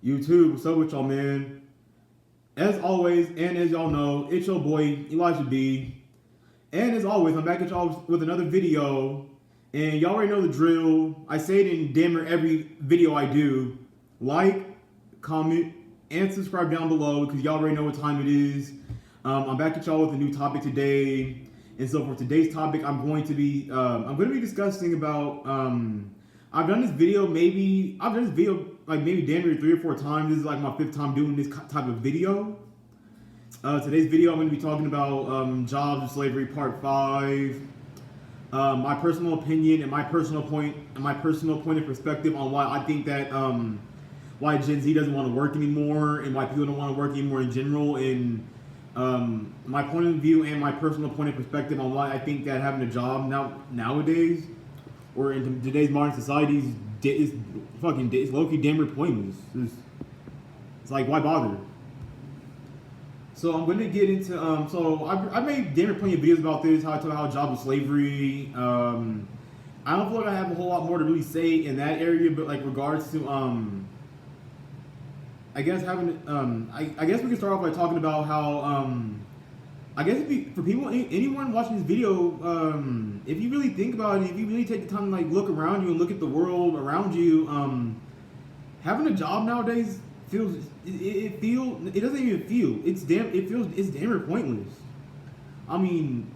YouTube, what's up with y'all, man? As always, and as y'all know, it's your boy Elijah B. And as always, I'm back at y'all with another video. And y'all already know the drill. I say it in damn near every video I do. Like, comment, and subscribe down below because y'all already know what time it is. I'm back at y'all with a new topic today. And so for today's topic, I'm going to be discussing about I've done this video like maybe damn near 3 or 4 times. This is like my 5th time doing this type of video. Today's video, I'm going to be talking about jobs and slavery, part 5. My personal opinion and my personal point of perspective on why I think that why Gen Z doesn't want to work anymore and why people don't want to work anymore in general. And my point of view and my personal point of perspective on why I think that having a job nowadays or in today's modern society is low-key damn near pointless. It's like, why bother? So I'm going to get into so I made damn near plenty of videos about this, how I talk about job and slavery. I don't feel like I have a whole lot more to really say in that area, but like regards to I guess having I guess we can start off by talking about how I guess for people, anyone watching this video, if you really think about it, if you really take the time to like look around you and look at the world around you, having a job nowadays it doesn't even feel it's damn near pointless. I mean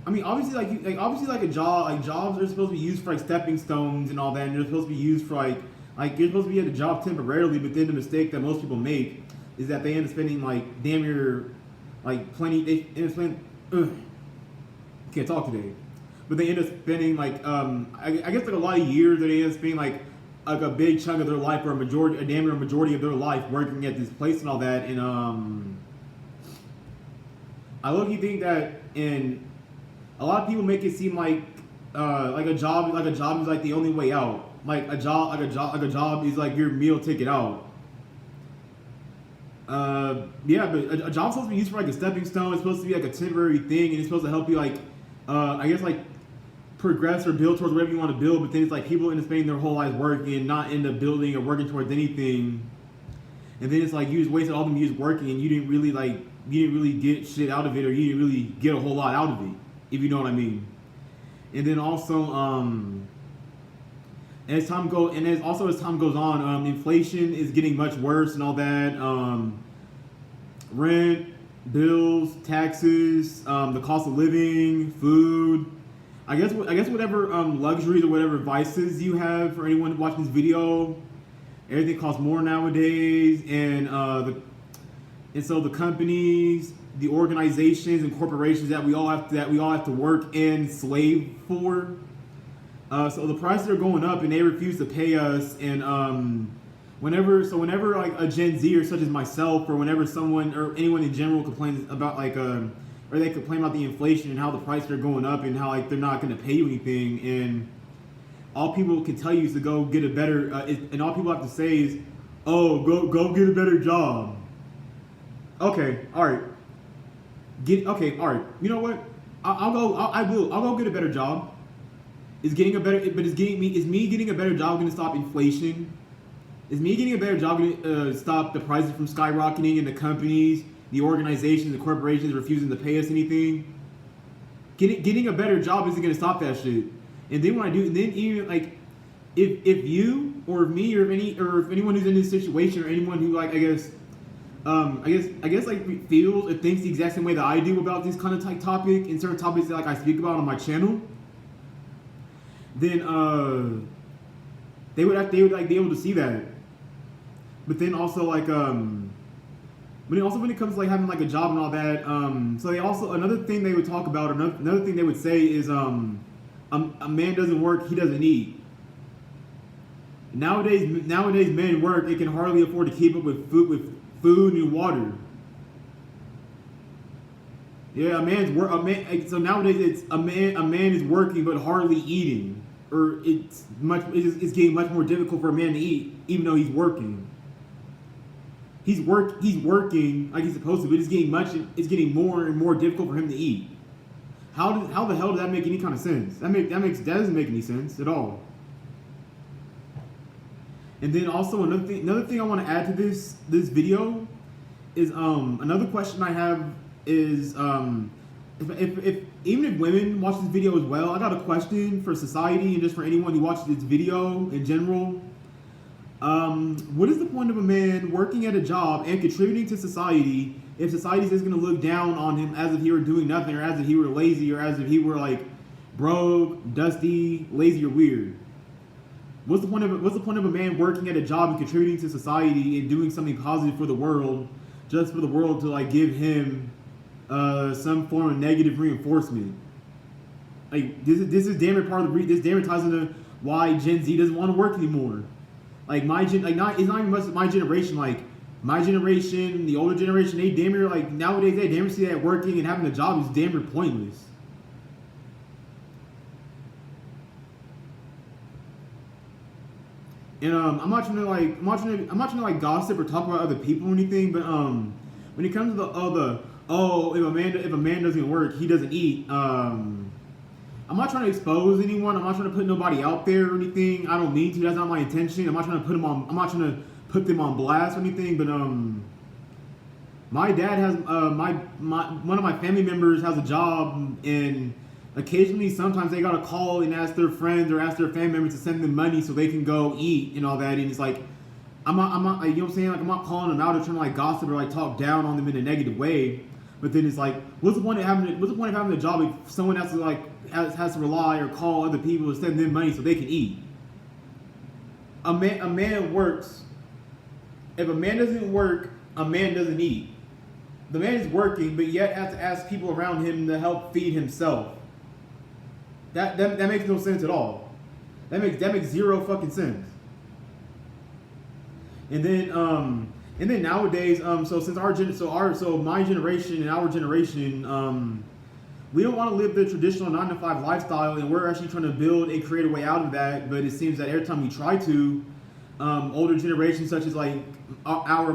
obviously like a job, like jobs are supposed to be used for like stepping stones and all that, and they're supposed to be used for like you're supposed to be at a job temporarily, but then the mistake that most people make is that they end up spending like damn near like plenty. They end up spending. Can't talk today, but they end up spending like I guess like a lot of years that they end up spending like a big chunk of their life or a damn near majority of their life working at this place and all that. And I look, you think that, and a lot of people make it seem like a job is like the only way out. Like a job is like your meal ticket out. Yeah, but a job's supposed to be used for like a stepping stone. It's supposed to be like a temporary thing, and it's supposed to help you like, I guess like progress or build towards whatever you want to build. But then it's like people end up spending their whole lives working and not end up building or working towards anything. And then it's like you just wasted all them years working, and you didn't really get shit out of it, or you didn't really get a whole lot out of it, if you know what I mean. And then also as time goes on, inflation is getting much worse and all that. Rent, bills, taxes, the cost of living, food. I guess whatever luxuries or whatever vices you have for anyone watching this video, everything costs more nowadays, and so the companies, the organizations and corporations that we all have to work and slave for. So the prices are going up, and they refuse to pay us. And whenever like a Gen Z or such as myself, or whenever someone or anyone in general complains about like or they complain about the inflation and how the prices are going up and how like they're not going to pay you anything, and all people can tell you is to go get a better and all people have to say is, oh, go get a better job. Okay, all right. All right. You know what? I'll go get a better job. Is me getting a better job going to stop inflation? Is me getting a better job going to stop the prices from skyrocketing and the companies, the organizations, the corporations refusing to pay us anything? Getting a better job isn't going to stop that shit. And then when I do, and then even like, if you or me or if anyone who's in this situation, or anyone who like I guess like feels or thinks the exact same way that I do about this kind of type topic and certain topics that like I speak about on my channel, then they would like be able to see that. But then also like when it comes to like having like a job and all that, so they also, another thing they would talk about, another thing they would say is a man doesn't work, he doesn't eat. Nowadays men work, they can hardly afford to keep up with food and water. Yeah, so nowadays it's a man is working but hardly eating, or it's getting much more difficult for a man to eat even though he's working. He's working like he's supposed to, but it's getting more and more difficult for him to eat. How the hell does that make any kind of sense? That doesn't make any sense at all. And then also another thing I want to add to this video is another question I have is if even if women watch this video as well, I got a question for society and just for anyone who watches this video in general. What is the point of a man working at a job and contributing to society if society is going to look down on him as if he were doing nothing, or as if he were lazy, or as if he were like broke, dusty, lazy, or weird? What's the point of a man working at a job and contributing to society and doing something positive for the world, just for the world to like give him some form of negative reinforcement? Like this is damn near part of this damn near ties into why Gen Z doesn't want to work anymore. Like it's not even much my generation. Like my generation, the older generation, they damn near like nowadays they damn near see that working and having a job is damn near pointless. And I'm not trying to like gossip or talk about other people or anything, but when it comes to if a man doesn't work, he doesn't eat. I'm not trying to expose anyone. I'm not trying to put nobody out there or anything. I don't mean to. That's not my intention. I'm not trying to put them on blast or anything. But my dad has one of my family members has a job, and occasionally, sometimes they gotta call and ask their friends or ask their family members to send them money so they can go eat and all that. And it's like, I'm not, you know what I'm saying? Like, I'm not calling them out or trying to like gossip or like talk down on them in a negative way. But then it's like, what's the point of having a job if someone has to rely or call other people to send them money so they can eat? A man works. If a man doesn't work, a man doesn't eat. The man is working, but yet has to ask people around him to help feed himself. That makes no sense at all. That makes zero fucking sense. And then nowadays, so my generation and our generation, we don't want to live the traditional 9-to-5 lifestyle, and we're actually trying to build and create a way out of that. But it seems that every time we try to, older generations such as like our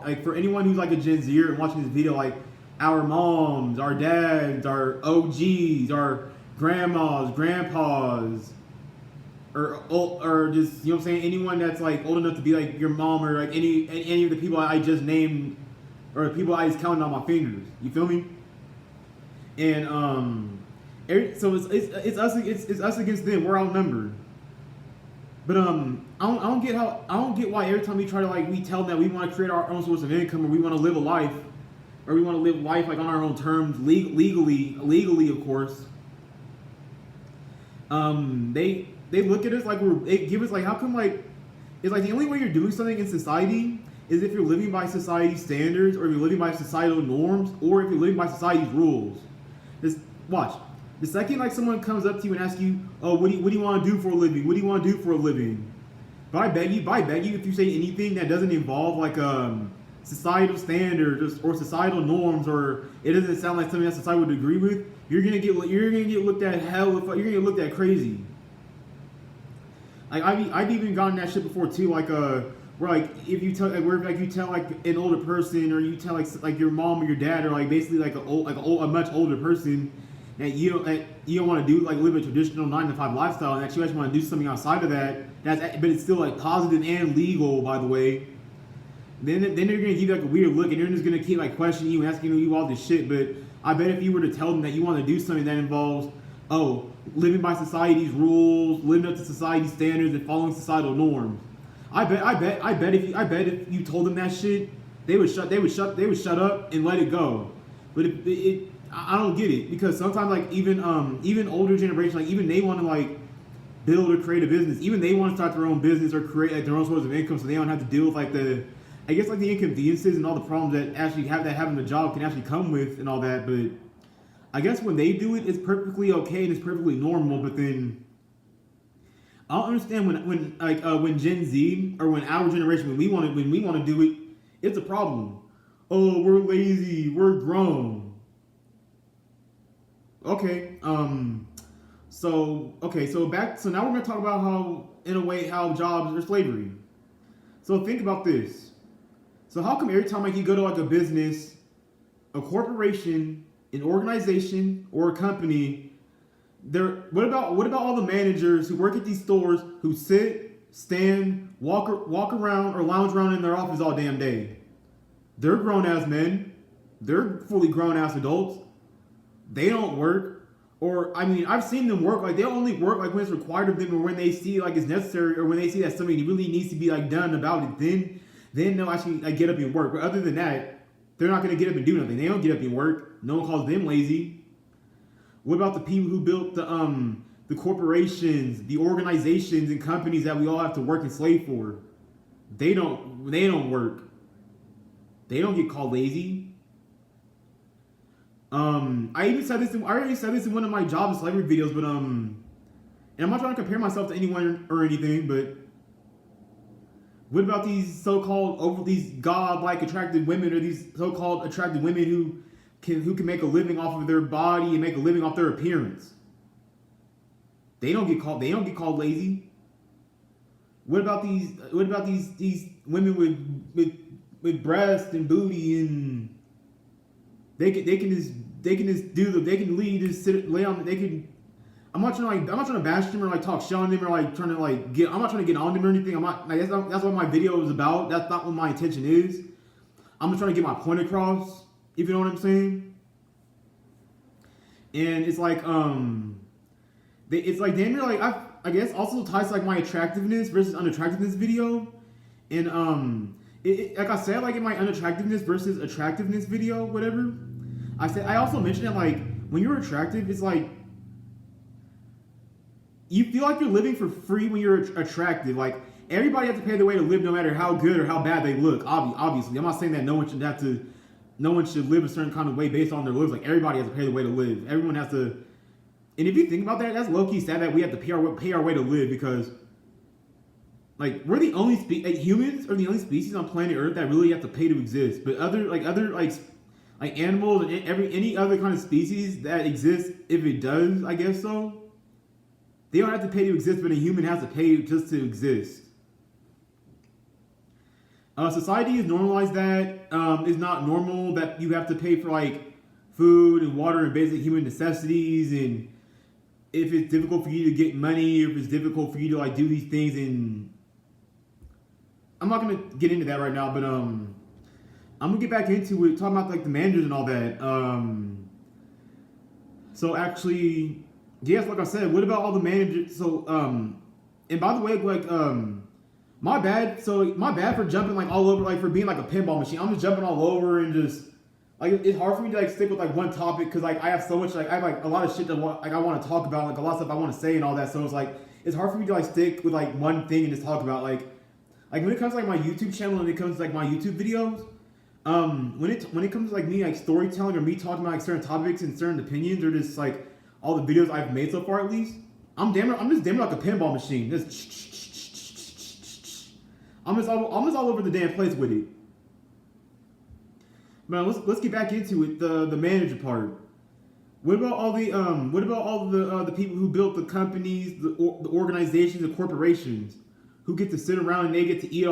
like for anyone who's like a Gen Zer and watching this video, like our moms, our dads, our OGs, our grandmas, grandpas, or just, you know what I'm saying, anyone that's like old enough to be like your mom, or like any of the people I just named, or the people I just counted on my fingers. You feel me? And so it's us against them. We're outnumbered. But I don't get why every time we try to like we tell them that we want to create our own source of income, or we want to live a life, or we want to live life like on our own terms, legally of course. They look at us like they give us like, how come, like, it's like the only way you're doing something in society is if you're living by society's standards, or if you're living by societal norms, or if you're living by society's rules. Just watch. The second like someone comes up to you and asks you, oh, what do you want to do for a living? What do you want to do for a living? But I beg you, if you say anything that doesn't involve like societal standards or societal norms, or it doesn't sound like something that society would agree with, you're gonna get looked at you're gonna get looked at crazy. Like I've even gotten that shit before too. Like where like if you tell you tell like an older person, or you tell like your mom or your dad, or like basically like a much older person, that you don't want to do like live a traditional 9-to-5 lifestyle, and that you actually want to do something outside of that. But it's still like positive and legal, by the way. Then they're gonna give you like a weird look, and they're just gonna keep like questioning you, asking you all this shit. But I bet if you were to tell them that you want to do something that involves living by society's rules, living up to society's standards, and following societal norms, I bet if you told them that shit, they would shut up and let it go. But I don't get it, because sometimes like even older generation, like even they want to like build or create a business, even they want to start their own business or create like their own source of income, so they don't have to deal with like the inconveniences and all the problems that having a job can actually come with and all that. But I guess when they do it, it's perfectly okay and it's perfectly normal. But then I don't understand when Gen Z, or when our generation, when we want to do it, it's a problem. Oh, we're lazy, we're grown. Okay. So now we're gonna talk about how jobs are slavery. So think about this. So how come every time like you go to like a business, a corporation, an organization, or a company, what about all the managers who work at these stores who sit, stand, walk around or lounge around in their office all damn day. They're grown ass men. They're fully grown ass adults. They don't work. Or I mean, I've seen them work. Like they only work like when it's required of them, or when they see like it's necessary, or when they see that something really needs to be like done about it. Then they'll actually like get up and work. But other than that, they're not gonna get up and do nothing. They don't get up and work. No one calls them lazy. What about the people who built the corporations, the organizations and companies that we all have to work and slave for? They don't work. They don't get called lazy. I already said this in one of my job and slavery videos, but and I'm not trying to compare myself to anyone or anything, but what about these so-called these god-like attractive women, or these so-called attractive women who can make a living off of their body and make a living off their appearance? They don't get called lazy. What about these women with breast and booty, and they can lay on. I'm not trying to bash them or like talk shit on them or like trying to like get. I'm not trying to get on them or anything. I'm not. Like, that's what my video is about. That's not what my intention is. I'm just trying to get my point across. If you know what I'm saying. And it's like it's like damn near like I guess also ties to like my attractiveness versus unattractiveness video, and like I said, like in my unattractiveness versus attractiveness video, whatever. I also mentioned that like when you're attractive, it's like you feel like you're living for free when you're attractive. Like everybody has to pay their way to live, no matter how good or how bad they look. Obviously, I'm not saying that no one should live a certain kind of way based on their looks. Like everybody has to pay their way to live. Everyone has to. And if you think about that, that's low key sad that we have to pay our way to live, because like we're the only humans are the only species on planet Earth that really have to pay to exist. But other animals and any other kind of species that exists, if it does, I guess so, they don't have to pay to exist, but a human has to pay just to exist. Society has normalized that. It's not normal that you have to pay for like food and water and basic human necessities, and if it's difficult for you to get money, if it's difficult for you to like do these things, and I'm not gonna get into that right now, but I'm gonna get back into it, talking about like the managers and all that. So actually, yes, like I said, what about all the managers? So and by the way, like my bad. So my bad for jumping like all over, like for being like a pinball machine. I'm just jumping all over and just like it's hard for me to like stick with like one topic, because like I have so much, like I have like a lot of shit that I want to talk about, like a lot of stuff I want to say and all that. So it's like it's hard for me to like stick with like one thing and just talk about like when it comes to like my YouTube channel and it comes to like my YouTube videos. When it comes to like me like storytelling or me talking about like certain topics and certain opinions, or just like all the videos I've made so far, at least I'm just damn like a pinball machine. I'm just all over the damn place with it. But let's get back into it. The manager part. What about all the people who built the companies, the organizations, the corporations, who get to sit around and they get to eat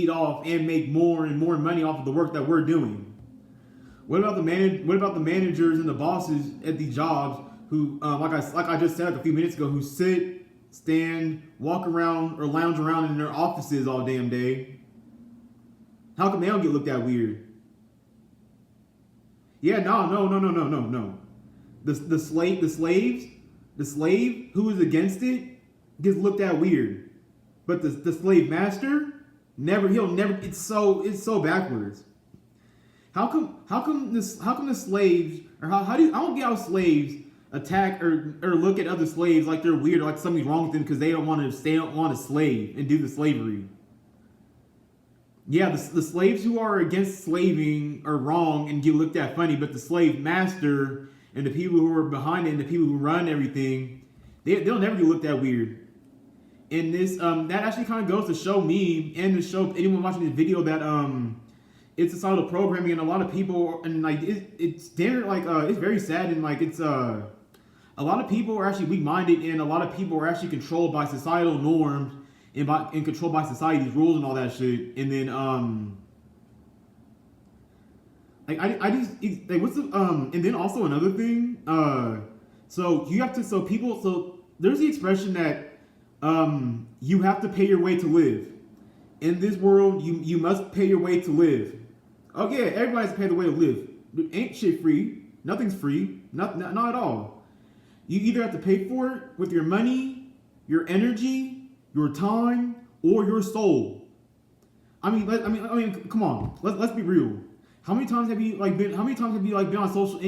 off and make more and more money off of the work that we're doing? What about the managers and the bosses at these jobs who, like I just said like a few minutes ago, who sit, stand, walk around, or lounge around in their offices all damn day? How come they don't get looked at weird? Yeah, no. The slave who is against it gets looked at weird. But the slave master, he'll never. It's so backwards. How come the slaves, or I don't get how slaves attack or look at other slaves like they're weird, or like something's wrong with them because they don't want to slave and do the slavery. Yeah, the slaves who are against slaving are wrong and get looked at funny, but the slave master and the people who are behind it and the people who run everything, they'll never get looked at weird. And this that actually kind of goes to show me and to show anyone watching this video that it's societal programming, and a lot of people, and like it's damn like it's very sad, and like it's a lot of people are actually weak-minded, and a lot of people are actually controlled by societal norms and controlled by society's rules and all that shit. And then like I just like what's the and then also another thing, so you have to, so there's the expression that You have to pay your way to live. In this world, you must pay your way to live. Oh yeah, everybody has to pay the way to live. Ain't shit free. Nothing's free. Not at all. You either have to pay for it with your money, your energy, your time, or your soul. I mean, come on. Let's be real. How many times have you been on any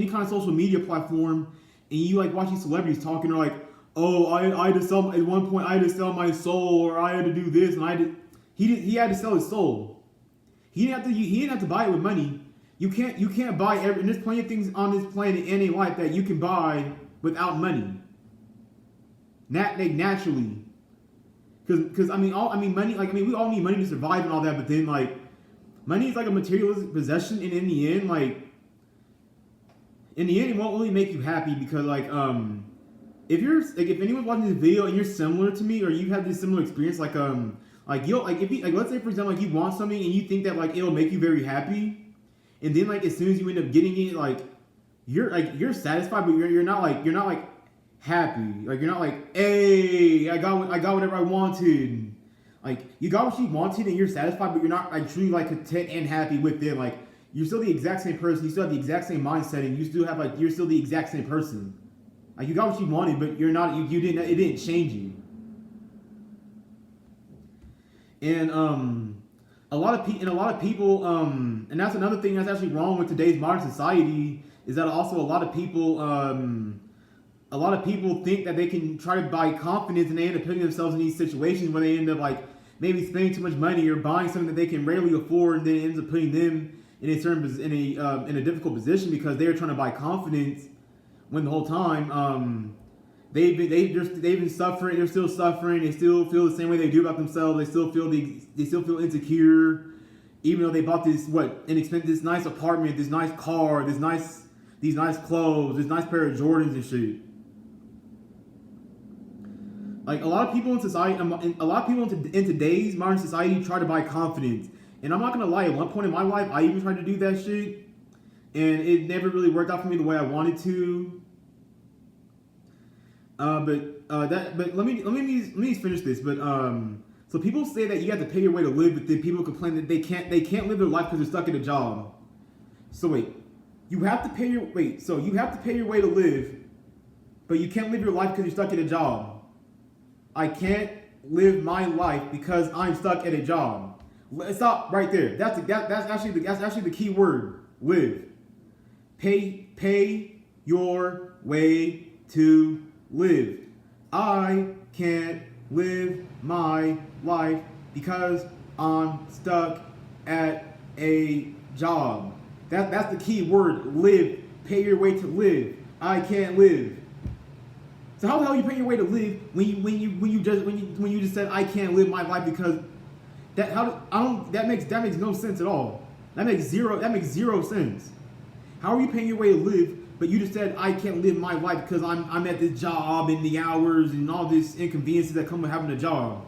kind of social media platform, and you like watching celebrities talking, or like, oh, I had to sell at one point, I had to sell my soul, or I had to do this, and he had to sell his soul. He didn't have to buy it with money. You can't buy and there's plenty of things on this planet and in life that you can buy without money. Naturally. Because money, we all need money to survive and all that, but then like money is like a materialistic possession, and in the end it won't really make you happy, because if anyone's watching this video and you're similar to me, or you have this similar experience, let's say for example, like you want something and you think that like it'll make you very happy, and then like as soon as you end up getting it, like you're satisfied, but you're not happy. Like you're not like, hey, I got whatever I wanted. Like you got what you wanted and you're satisfied, but you're not like truly like content and happy with it. Like you're still the exact same person, you still have the exact same mindset, and you're still the exact same person. Like you got what you wanted, but you're not. It didn't change you. And a lot of people, and that's another thing that's actually wrong with today's modern society, is that also a lot of people think that they can try to buy confidence, and they end up putting themselves in these situations where they end up like maybe spending too much money or buying something that they can rarely afford, and then it ends up putting them in a difficult position, because they're trying to buy confidence when the whole time they've been suffering. They're still suffering. They still feel the same way they do about themselves. They still feel insecure, even though they bought this nice apartment, this nice car, these nice clothes, this nice pair of Jordans and shit. Like a lot of people in society, in today's modern society try to buy confidence. And I'm not gonna lie, at one point in my life, I even tried to do that shit, and it never really worked out for me the way I wanted to. But let me finish this. But so people say that you have to pay your way to live, but then people complain that they can't live their life because they're stuck in a job. So you have to pay your way to live, but you can't live your life because you're stuck in a job. I can't live my life because I'm stuck at a job. Stop right there. That's actually the key word. Live. Pay your way to live. I can't live my life because I'm stuck at a job. That's the key word. Live. Pay your way to live. I can't live. So how the hell are you paying your way to live when you just said I can't live my life because that makes no sense at all. That makes zero sense. How are you paying your way to live, but you just said I can't live my life because I'm at this job and the hours and all this inconveniences that come with having a job?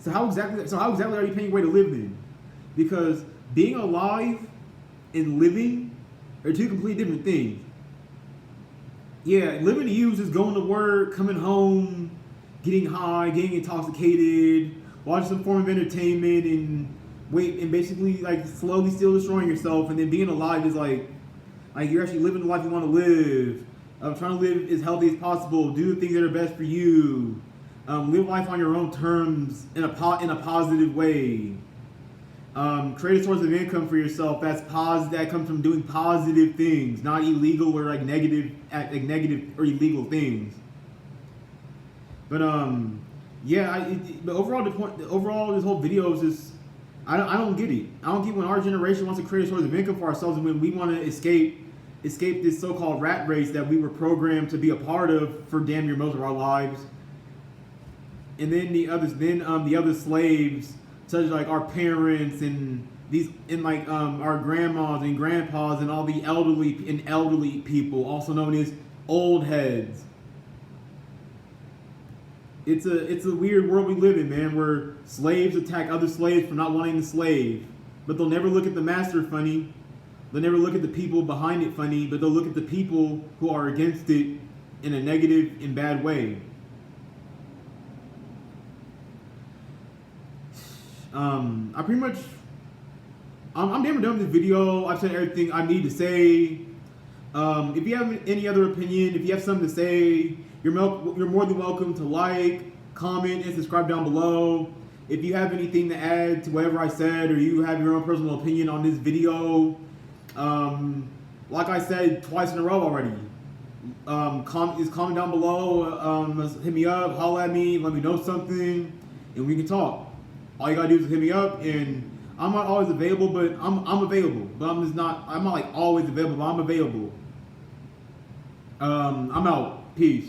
So how exactly are you paying your way to live then? Because being alive and living are two completely different things. Yeah, living to you is just going to work, coming home, getting high, getting intoxicated, watching some form of entertainment, and basically like slowly still destroying yourself. And then being alive is like you're actually living the life you want to live. Trying to live as healthy as possible. Do the things that are best for you. Live life on your own terms in a positive way. Create a source of income for yourself that comes from doing positive things, not illegal or negative or illegal things. But but overall, this whole video is just I don't get it. I don't get when our generation wants to create a source of income for ourselves, and when we want to escape this so-called rat race that we were programmed to be a part of for damn near most of our lives. And then the other slaves, such as like our parents and our grandmas and grandpas and all the elderly people, also known as old heads. It's a weird world we live in, man, where slaves attack other slaves for not wanting to slave, but they'll never look at the master funny. They'll never look at the people behind it funny, but they'll look at the people who are against it in a negative and bad way. I pretty much, I'm damn done with this video. I've said everything I need to say. If you have any other opinion, if you have something to say, you're more than welcome to like, comment, and subscribe down below. If you have anything to add to whatever I said, or you have your own personal opinion on this video, like I said twice in a row already, comment down below, hit me up, holla at me, let me know something, and we can talk. All you gotta do is hit me up, and I'm not always available, but I'm available. But I'm not like always available, but I'm available. I'm out. Peace.